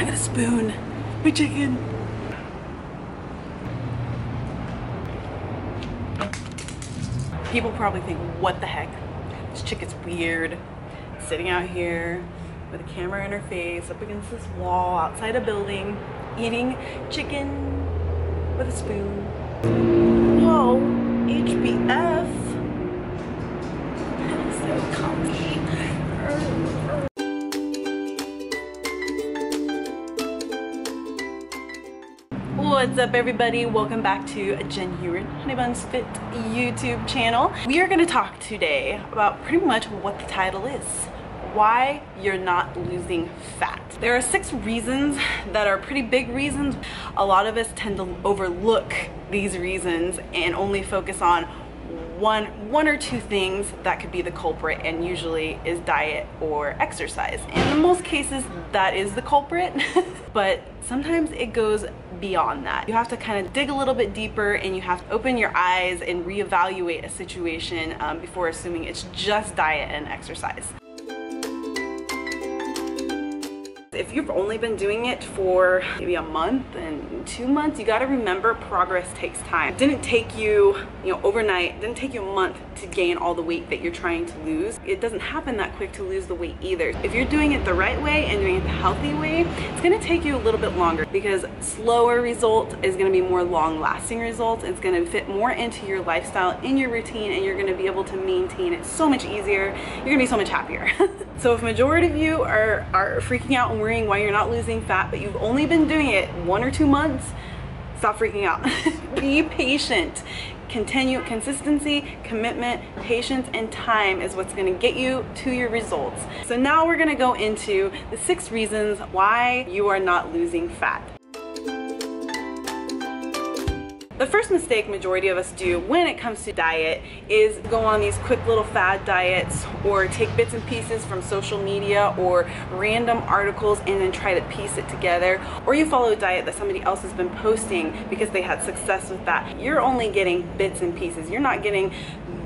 got a spoon. My chicken. People probably think, what the heck? This chick is weird. Sitting out here with a camera in her face up against this wall outside a building, eating chicken with a spoon. Whoa, HBF. That is so comfy. What's up, everybody? Welcome back to Jen Heward, HunnyBuns Fit YouTube channel. We are going to talk today about pretty much what the title is. Why you're not losing fat. There are 6 reasons that are pretty big reasons. A lot of us tend to overlook these reasons and only focus on one or two things that could be the culprit, and usually is diet or exercise. And in most cases that is the culprit, but sometimes it goes beyond that. You have to kind of dig a little bit deeper, and you have to open your eyes and reevaluate a situation before assuming it's just diet and exercise. If you've only been doing it for maybe a month and 2 months, you got to remember progress takes time. It didn't take you, overnight. It didn't take you a month to gain all the weight that you're trying to lose. It doesn't happen that quick to lose the weight either. If you're doing it the right way and doing it the healthy way, it's going to take you a little bit longer, because slower result is going to be more long-lasting results. It's going to fit more into your lifestyle, in your routine, and you're going to be able to maintain it so much easier. You're going to be so much happier. So if majority of you are freaking out and worrying why you're not losing fat, but you've only been doing it 1 or 2 months, stop freaking out. Be patient. Continue. Consistency, commitment, patience, and time is what's going to get you to your results. So now we're going to go into the 6 reasons why you are not losing fat. The first mistake majority of us do when it comes to diet is go on these quick little fad diets, or take bits and pieces from social media or random articles and then try to piece it together. Or you follow a diet that somebody else has been posting because they had success with that. You're only getting bits and pieces. You're not getting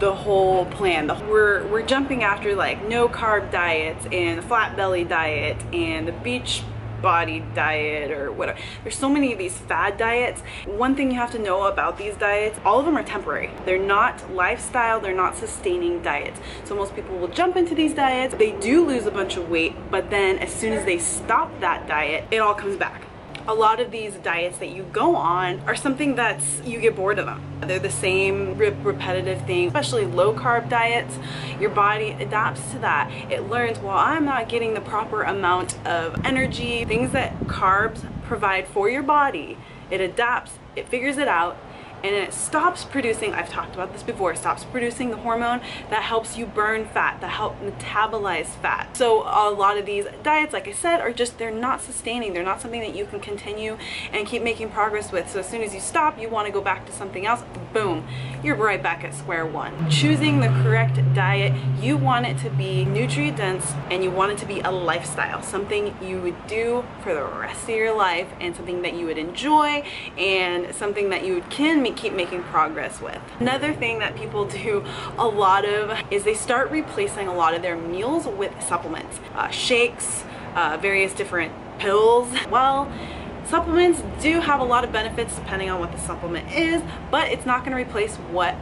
the whole plan. We're jumping after like no carb diets and the flat belly diet and the beach body diet or whatever. There's so many of these fad diets. One thing you have to know about these diets, all of them are temporary. They're not lifestyle, they're not sustaining diets. So most people will jump into these diets, they do lose a bunch of weight, but then as soon as they stop that diet, it all comes back. A lot of these diets that you go on are something that's, you get bored of them. They're the same repetitive thing, especially low carb diets. Your body adapts to that. It learns, well, I'm not getting the proper amount of energy, things that carbs provide for your body. It adapts, it figures it out, and it stops producing, I've talked about this before, it stops producing the hormone that helps you burn fat, that help metabolize fat. So a lot of these diets, like I said, are just, they're not sustaining. They're not something that you can continue and keep making progress with. So as soon as you stop, you want to go back to something else, boom, you're right back at square one. Choosing the correct diet, you want it to be nutrient dense, and you want it to be a lifestyle, something you would do for the rest of your life, and something that you would enjoy, and something that you can keep making progress with. Another thing that people do a lot of is they start replacing a lot of their meals with supplements, shakes, various different pills. Well, supplements do have a lot of benefits depending on what the supplement is, but it's not going to replace what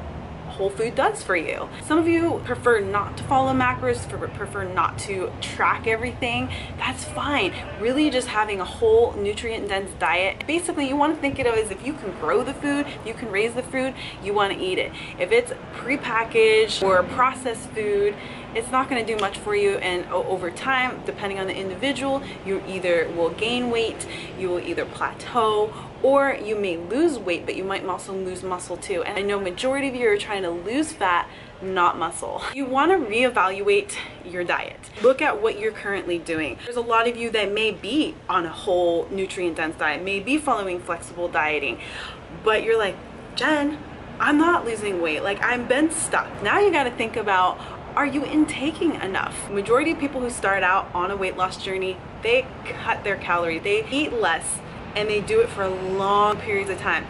whole food does for you. Some of you prefer not to follow macros, prefer not to track everything. That's fine. Really just having a whole nutrient dense diet. Basically, you want to think of it as, if you can grow the food, if you can raise the food, you want to eat it. If it's prepackaged or processed food, it's not going to do much for you, and over time, depending on the individual, you either will gain weight, you will either plateau, or you may lose weight, but you might also lose muscle too. And I know majority of you are trying to lose fat, not muscle. You want to reevaluate your diet. Look at what you're currently doing. There's a lot of you that may be on a whole nutrient dense diet, may be following flexible dieting, but you're like, Jen, I'm not losing weight, like I've been stuck. Now you got to think about, are you intaking enough? Majority of people who start out on a weight loss journey, they cut their calories, they eat less, and they do it for long periods of time.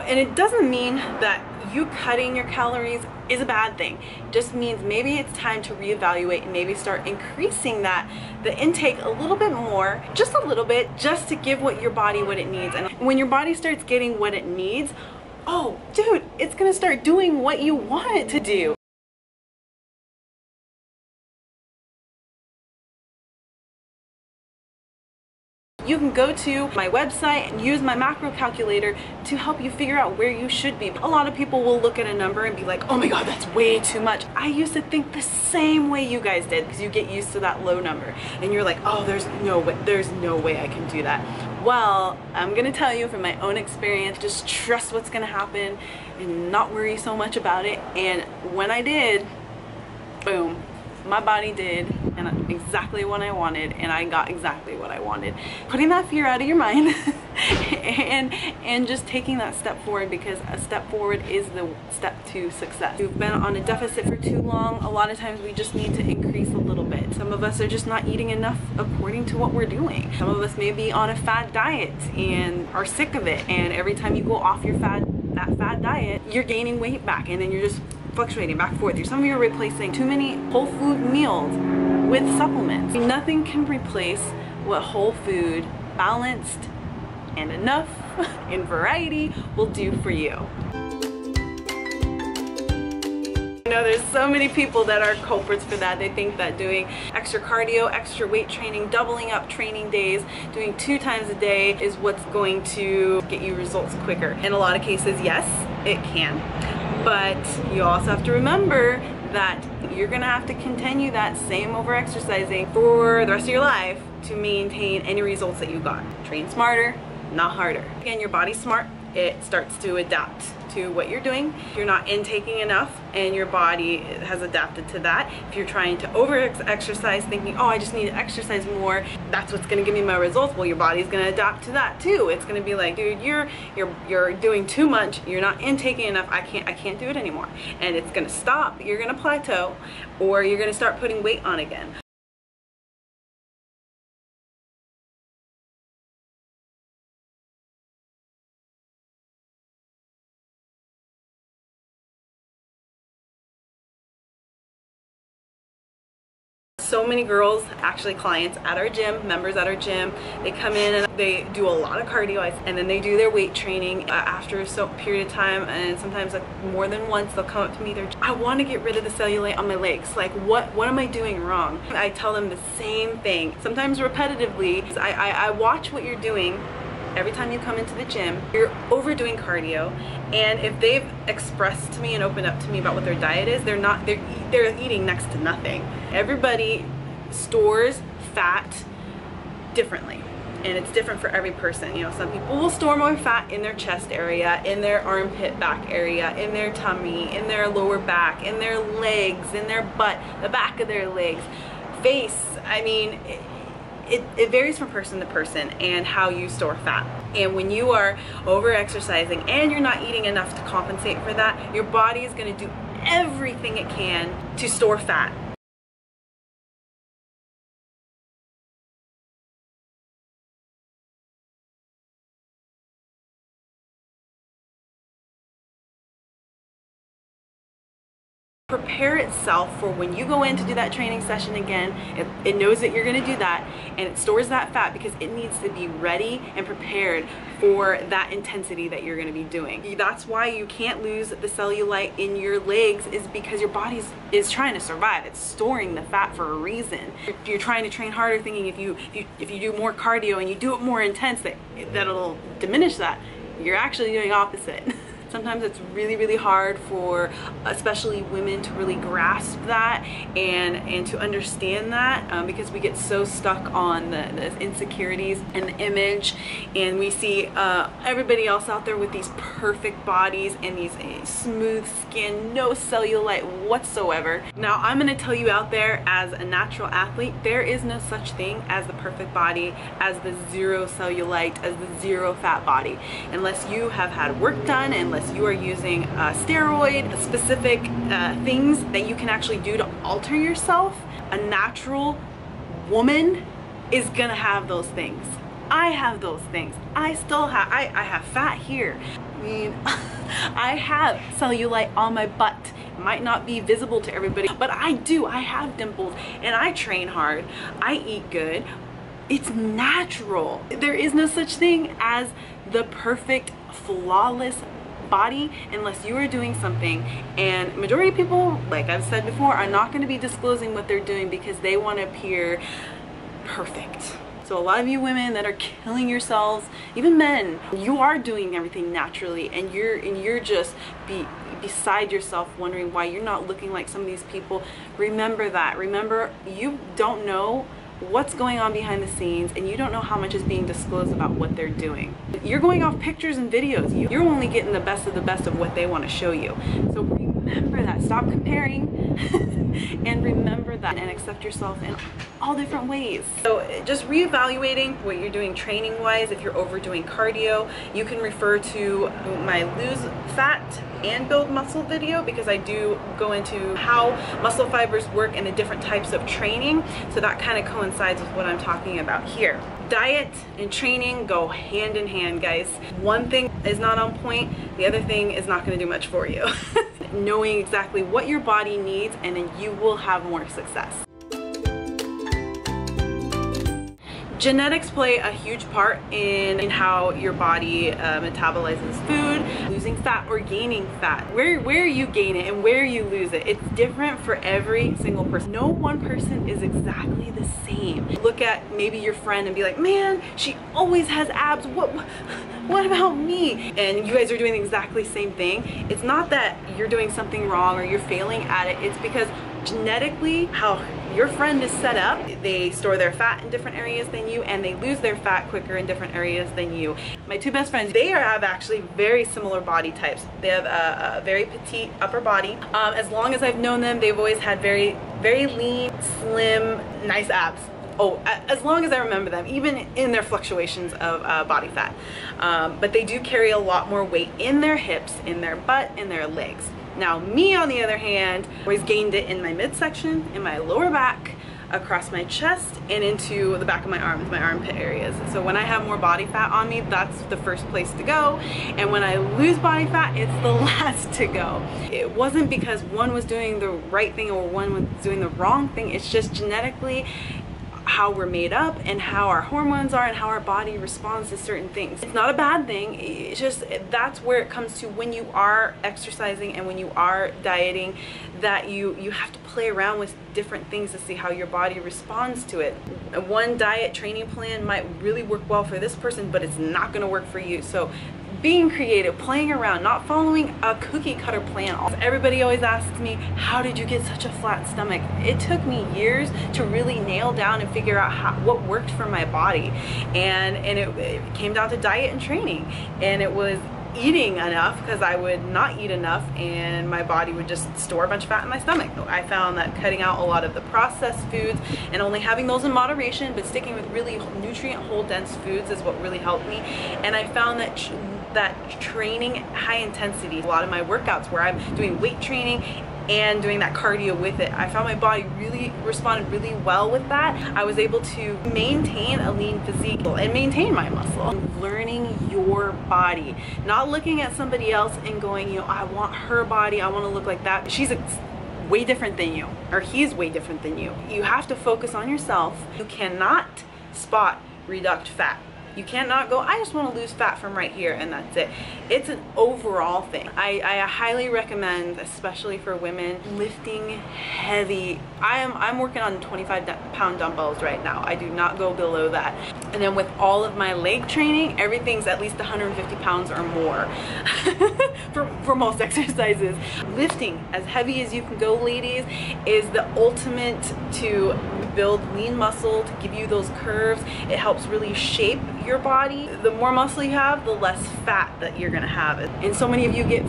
And it doesn't mean that you cutting your calories is a bad thing. It just means maybe it's time to reevaluate and maybe start increasing the intake a little bit more, just a little bit, just to give your body what it needs. And when your body starts getting what it needs, oh dude, it's gonna start doing what you want it to do. You can go to my website and use my macro calculator to help you figure out where you should be. A lot of people will look at a number and be like, oh my god, that's way too much. I used to think the same way you guys did, because you get used to that low number and you're like, oh, there's no way I can do that. Well, I'm gonna tell you from my own experience, just trust what's gonna happen and not worry so much about it. And when I did, boom, my body did and exactly what I wanted, and I got exactly what I wanted. Putting that fear out of your mind and just taking that step forward, because a step forward is the step to success. You've been on a deficit for too long. A lot of times we just need to increase a little bit. Some of us are just not eating enough according to what we're doing. Some of us may be on a fad diet and are sick of it, and every time you go off your fad diet, you're gaining weight back, and then you're just fluctuating back and forth. Some of you are replacing too many whole food meals with supplements. Nothing can replace what whole food, balanced and enough in variety, will do for you. I know there's so many people that are culprits for that. They think that doing extra cardio, extra weight training, doubling up training days, doing 2 times a day is what's going to get you results quicker. In a lot of cases, yes, it can. But you also have to remember that you're gonna have to continue that same over exercising for the rest of your life to maintain any results that you got. Train smarter, not harder. Again, your body's smart. It starts to adapt to what you're doing. You're not intaking enough and your body has adapted to that. If you're trying to over exercise thinking, oh, I just need to exercise more, that's what's gonna give me my results, well, your body's gonna adapt to that too. It's gonna be like, dude, you're doing too much, you're not intaking enough, I can't do it anymore. And it's gonna stop, you're gonna plateau, or you're gonna start putting weight on again. So many girls, actually clients at our gym, members at our gym, they come in and they do a lot of cardio and then they do their weight training after a period of time, and sometimes like more than once they'll come up to me, I want to get rid of the cellulite on my legs, like what am I doing wrong? I tell them the same thing, sometimes repetitively. I watch what you're doing. Every time you come into the gym, you're overdoing cardio, and if they've expressed to me and opened up to me about what their diet is, they're eating next to nothing. Everybody stores fat differently, and it's different for every person. You know, some people will store more fat in their chest area, in their armpit back area, in their tummy, in their lower back, in their legs, in their butt, the back of their legs, face. I mean, it varies from person to person and how you store fat. And when you are over exercising and you're not eating enough to compensate for that, your body is going to do everything it can to store fat. Prepare itself for when you go in to do that training session again. It knows that you're going to do that, and it stores that fat because it needs to be ready and prepared for that intensity that you're going to be doing. That's why you can't lose the cellulite in your legs, is because your body is trying to survive. It's storing the fat for a reason. You're trying to train harder thinking if you do more cardio and you do it more intense that'll diminish that. You're actually doing opposite. Sometimes it's really, really hard for especially women to really grasp that and to understand that, because we get so stuck on the insecurities and the image, and we see everybody else out there with these perfect bodies and these smooth skin, no cellulite whatsoever. Now I'm going to tell you out there, as a natural athlete, there is no such thing as the perfect body, as the zero cellulite, as the zero fat body, unless you have had work done, unless you are using steroid specific things that you can actually do to alter yourself. A natural woman is gonna have those things. I have those things. I have fat here. I mean, I have cellulite on my butt. It might not be visible to everybody, but I do. I have dimples and I train hard. I eat good. It's natural. There is no such thing as the perfect, flawless body unless you are doing something, and majority of people, like I've said before, are not going to be disclosing what they're doing because they want to appear perfect. So a lot of you women that are killing yourselves, even men, you are doing everything naturally, and you're just beside yourself wondering why you're not looking like some of these people. Remember that. Remember, you don't know what's going on behind the scenes, and you don't know how much is being disclosed about what they're doing. You're going off pictures and videos. You're only getting the best of what they want to show you. So remember that. Stop comparing and remember that, and accept yourself in all different ways. So just reevaluating what you're doing training wise. If you're overdoing cardio, you can refer to my lose fat and build muscle video, because I do go into how muscle fibers work in the different types of training. So that kind of coincides with what I'm talking about here. Diet and training go hand in hand, guys. One thing is not on point, the other thing is not going to do much for you. Knowing exactly what your body needs, and then you will have more success. Genetics play a huge part in how your body metabolizes food, losing fat or gaining fat. Where you gain it and where you lose it, it's different for every single person. No one person is exactly the same. Look at maybe your friend and be like, man, she always has abs. What about me? And you guys are doing exactly the same thing. It's not that you're doing something wrong or you're failing at it. It's because genetically, how your friend is set up, they store their fat in different areas than you, and they lose their fat quicker in different areas than you. My two best friends, they have actually very similar body types. They have a very petite upper body. As long as I've known them, they've always had very, very lean, slim, nice abs. Oh, as long as I remember them, even in their fluctuations of body fat. But they do carry a lot more weight in their hips, in their butt, in their legs. Now me, on the other hand, always gained it in my midsection, in my lower back, across my chest, and into the back of my arms, my armpit areas. So when I have more body fat on me, that's the first place to go. And when I lose body fat, it's the last to go. It wasn't because one was doing the right thing or one was doing the wrong thing. It's just genetically how we're made up and how our hormones are and how our body responds to certain things. It's not a bad thing. It's just that's where it comes to when you are exercising and when you are dieting, that you have to play around with different things to see how your body responds to it. One diet training plan might really work well for this person, but it's not going to work for you. So being creative, playing around, not following a cookie cutter plan. Everybody always asks me, how did you get such a flat stomach? It took me years to really nail down and figure out what worked for my body. And it came down to diet and training. And it was eating enough, because I would not eat enough and my body would just store a bunch of fat in my stomach. I found that cutting out a lot of the processed foods and only having those in moderation, but sticking with really nutrient whole dense foods is what really helped me. And I found that that training high intensity, a lot of my workouts where I'm doing weight training and doing that cardio with it, I found my body really responded really well with that. I was able to maintain a lean physique and maintain my muscle. Learning your body, not looking at somebody else and going, you know, I want her body, I want to look like that. She's way different than you, or he's way different than you. You have to focus on yourself. You cannot spot reduct fat. You cannot go, I just want to lose fat from right here and that's it. It's an overall thing. I highly recommend, especially for women, lifting heavy. I'm working on 25-pound dumbbells right now. I do not go below that. And then with all of my leg training, everything's at least 150 pounds or more for most exercises. Lifting as heavy as you can go, ladies, is the ultimate to build lean muscle, to give you those curves. It helps really shape your body. The more muscle you have, the less fat that you're gonna have. And so many of you get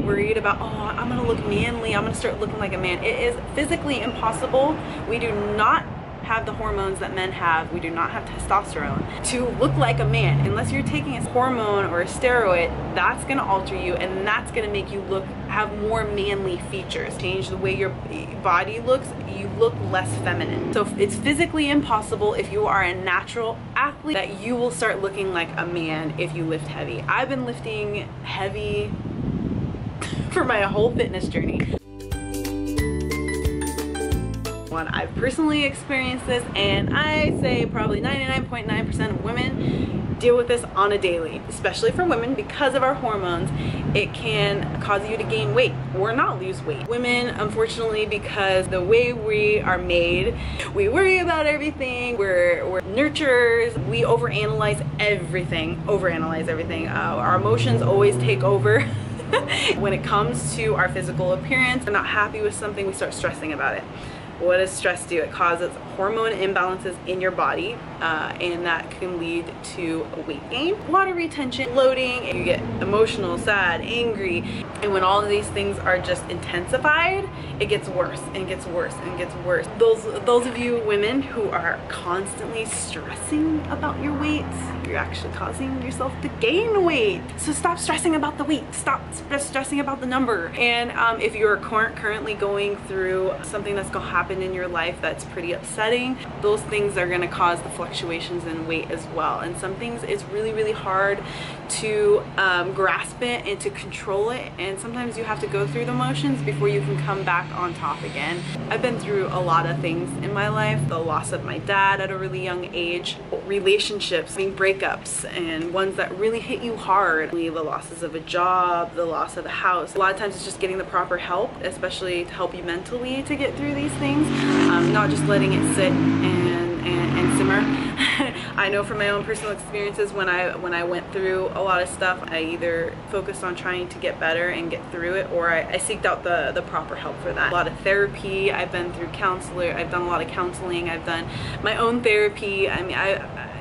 worried about, oh, I'm gonna look manly, I'm gonna start looking like a man. It is physically impossible. We do not have the hormones that men have. We do not have testosterone to look like a man. Unless you're taking a hormone or a steroid, that's gonna alter you, and that's gonna make you have more manly features. Change the way your body looks, you look less feminine. So it's physically impossible if you are a natural athlete that you will start looking like a man if you lift heavy. I've been lifting heavy for my whole fitness journey. I've personally experienced this, and I say probably 99.9% of women deal with this on a daily, especially for women because of our hormones. It can cause you to gain weight or not lose weight. Women, unfortunately, because the way we are made, we worry about everything, we're nurturers, we overanalyze everything, our emotions always take over. When it comes to our physical appearance, we're not happy with something, we start stressing about it. What does stress do? It causes hormone imbalances in your body, and that can lead to weight gain, water retention, bloating, and you get emotional, sad, angry. And when all of these things are just intensified, it gets worse and gets worse and gets worse. Those of you women who are constantly stressing about your weight, you're actually causing yourself to gain weight. So stop stressing about the weight. Stop stressing about the number. And if you're currently going through something that's going to happen in your life that's pretty upsetting, those things are going to cause the fluctuations in weight as well. And some things it's really, really hard to grasp it and to control it, and sometimes you have to go through the motions before you can come back on top again. I've been through a lot of things in my life: the loss of my dad at a really young age, relationships, breakups, and ones that really hit you hard, the losses of a job, the loss of a house. A lot of times it's just getting the proper help, especially to help you mentally to get through these things, not just letting it sit and simmer. I know from my own personal experiences, when I went through a lot of stuff, I either focused on trying to get better and get through it, or I seeked out the proper help for that. A lot of therapy, I've been through counselor, I've done a lot of counseling, I've done my own therapy.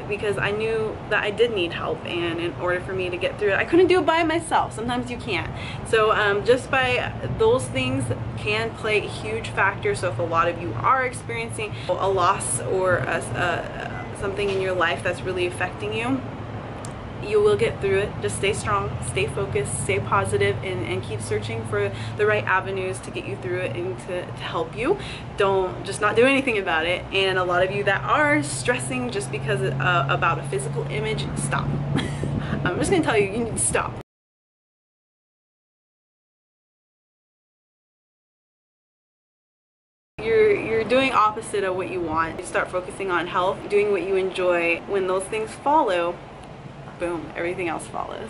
Because I knew that I did need help, and in order for me to get through it, I couldn't do it by myself. Sometimes you can't. So just by those things can play a huge factor. So if a lot of you are experiencing a loss or something in your life that's really affecting you, you will get through it. Just stay strong, stay focused, stay positive, and keep searching for the right avenues to get you through it and to help you. Don't just not do anything about it. And a lot of you that are stressing just because about a physical image, stop. I'm just gonna tell you, you need to stop. You're doing opposite of what you want. You start focusing on health, doing what you enjoy. When those things follow, boom, everything else follows.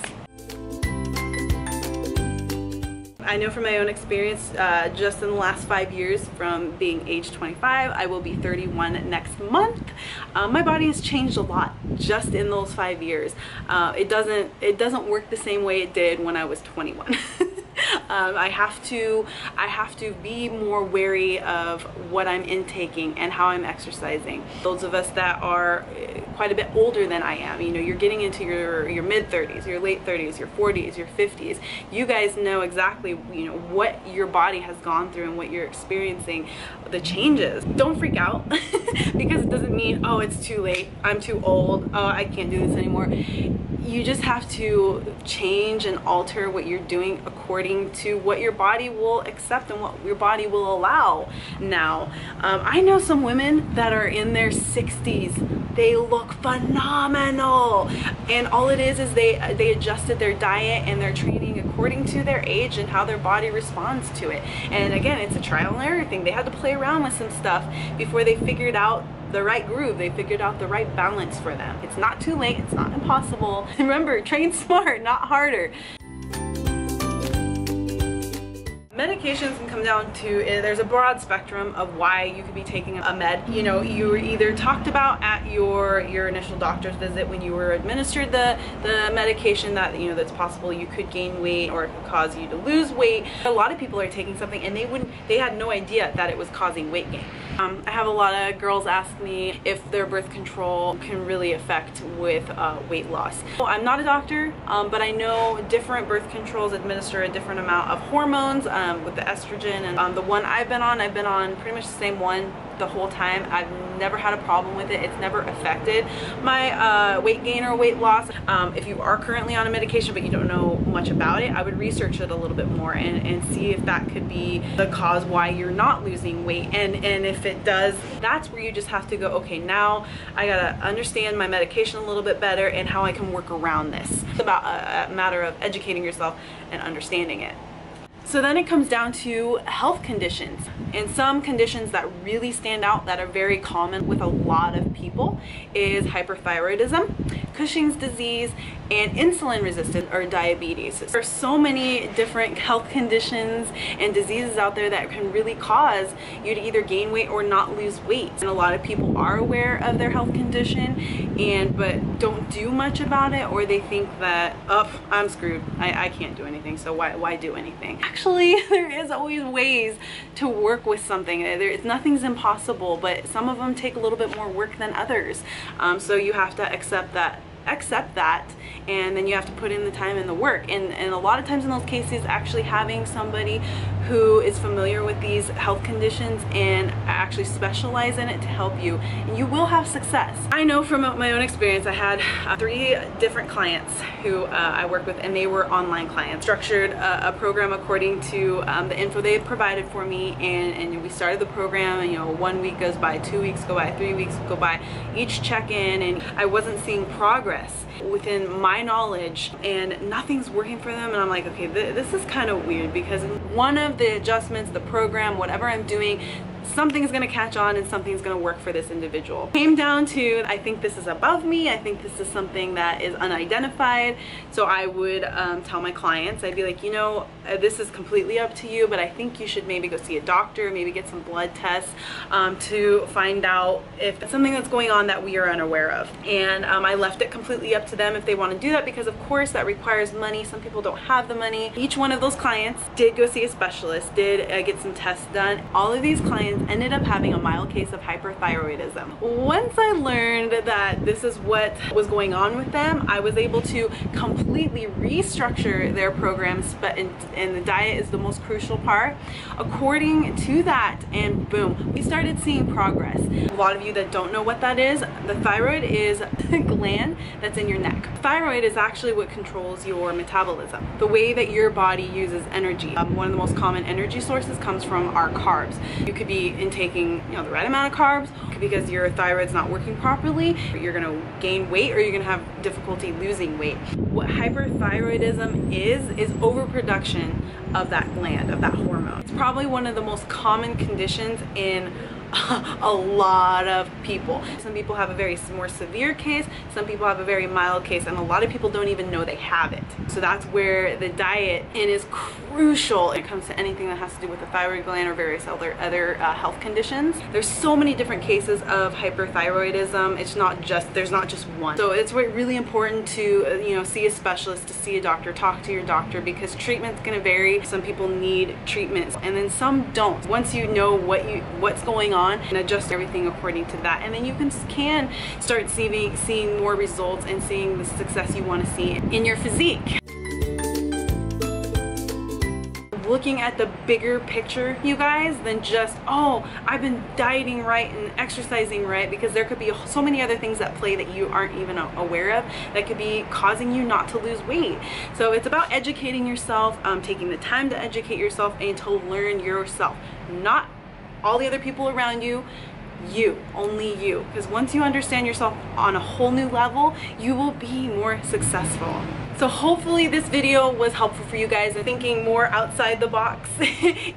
I know from my own experience, just in the last 5 years, from being age 25, I will be 31 next month. My body has changed a lot just in those 5 years. It doesn't work the same way it did when I was 21. I have to be more wary of what I'm intaking and how I'm exercising. Those of us that are quite a bit older than I am, you know, you're getting into your mid-30s, your late 30s, your 40s, your 50s. You guys know exactly, you know, what your body has gone through and what you're experiencing, the changes. Don't freak out because it doesn't mean, oh, it's too late, I'm too old, oh, I can't do this anymore. You just have to change and alter what you're doing according to what your body will accept and what your body will allow now. I know some women that are in their 60s. They look phenomenal. And all it is they adjusted their diet and their training according to their age and how their body responds to it. And again, it's a trial and error thing. They had to play around with some stuff before they figured out the right groove. They figured out the right balance for them. It's not too late, it's not impossible. Remember, train smart, not harder. Medications can come down to, there's a broad spectrum of why you could be taking a med. You know, you were either talked about at your initial doctor's visit when you were administered the medication that, you know, that's possible you could gain weight or it could cause you to lose weight. A lot of people are taking something and they had no idea that it was causing weight gain. I have a lot of girls ask me if their birth control can really affect with weight loss. Well, I'm not a doctor, but I know different birth controls administer a different amount of hormones with the estrogen, and the one I've been on pretty much the same one the whole time. I've never had a problem with it. It's never affected my weight gain or weight loss. If you are currently on a medication but you don't know much about it, I would research it a little bit more and see if that could be the cause why you're not losing weight. And if it does, that's where you just have to go, okay, now I gotta understand my medication a little bit better and how I can work around this. It's about a matter of educating yourself and understanding it. So then it comes down to health conditions, and some conditions that really stand out that are very common with a lot of people is hyperthyroidism, Cushing's disease, and insulin resistance or diabetes. There are so many different health conditions and diseases out there that can really cause you to either gain weight or not lose weight. And a lot of people are aware of their health condition but don't do much about it, or they think that, oh, I'm screwed, I can't do anything, so why do anything? Actually, there is always ways to work with something. Nothing's impossible, but some of them take a little bit more work than others. So you have to accept that, and then you have to put in the time and the work. And a lot of times in those cases, actually having somebody who is familiar with these health conditions and actually specialize in it to help you, and you will have success. I know from my own experience, I had 3 different clients who I worked with, and they were online clients. Structured a program according to the info they had provided for me, and we started the program, and 1 week goes by, 2 weeks go by, 3 weeks go by, each check-in, and I wasn't seeing progress within my knowledge, and nothing's working for them. And I'm like, okay, this is kind of weird, because one of the adjustments, the program, whatever I'm doing, something's gonna catch on and something's gonna work for this individual. Came down to, I think this is above me, I think this is something that is unidentified. So I would tell my clients, I'd be like, this is completely up to you, but I think you should maybe go see a doctor, maybe get some blood tests to find out if it's something that's going on that we are unaware of. And I left it completely up to them if they want to do that, because of course that requires money. Some people don't have the money. Each one of those clients did go see a specialist, did get some tests done. All of these clients ended up having a mild case of hyperthyroidism. Once I learned that this is what was going on with them, I was able to completely restructure their programs, and the diet is the most crucial part, according to that, and boom, we started seeing progress. A lot of you that don't know what that is, the thyroid is a gland that's in your neck. Thyroid is actually what controls your metabolism, the way that your body uses energy. One of the most common energy sources comes from our carbs. You could be intaking the right amount of carbs, because your thyroid's not working properly, you're gonna gain weight or you're gonna have difficulty losing weight. What hyperthyroidism is overproduction of that gland, of that hormone. It's probably one of the most common conditions in a lot of people. Some people have a very more severe case, some people have a very mild case, and a lot of people don't even know they have it. So that's where the diet is crucial when it comes to anything that has to do with the thyroid gland or various other health conditions. There's so many different cases of hyperthyroidism. There's not just one. So it's really important to see a specialist, to see a doctor, talk to your doctor, because treatment's going to vary. Some people need treatments and then some don't. Once you know what's going on, and adjust everything according to that, and then you can start seeing more results and seeing the success you want to see in your physique. Looking at the bigger picture, you guys, than just, oh, I've been dieting right and exercising right, because there could be so many other things at play that you aren't even aware of that could be causing you not to lose weight. So it's about educating yourself, taking the time to educate yourself and to learn yourself, not all the other people around you, only you. Because once you understand yourself on a whole new level, you will be more successful. So hopefully this video was helpful for you guys in thinking more outside the box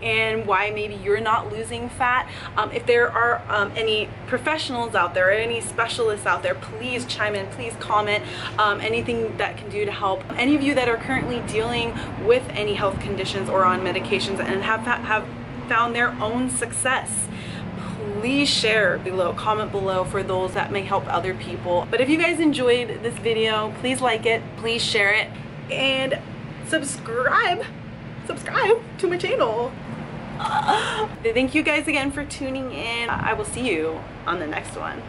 and why maybe you're not losing fat. If there are any professionals out there or any specialists out there, please chime in, please comment anything that can do to help. Any of you that are currently dealing with any health conditions or on medications and have found their own success, please share below, comment below for those that may help other people. But if you guys enjoyed this video, please like it, please share it, and subscribe to my channel. Thank you guys again for tuning in. I will see you on the next one.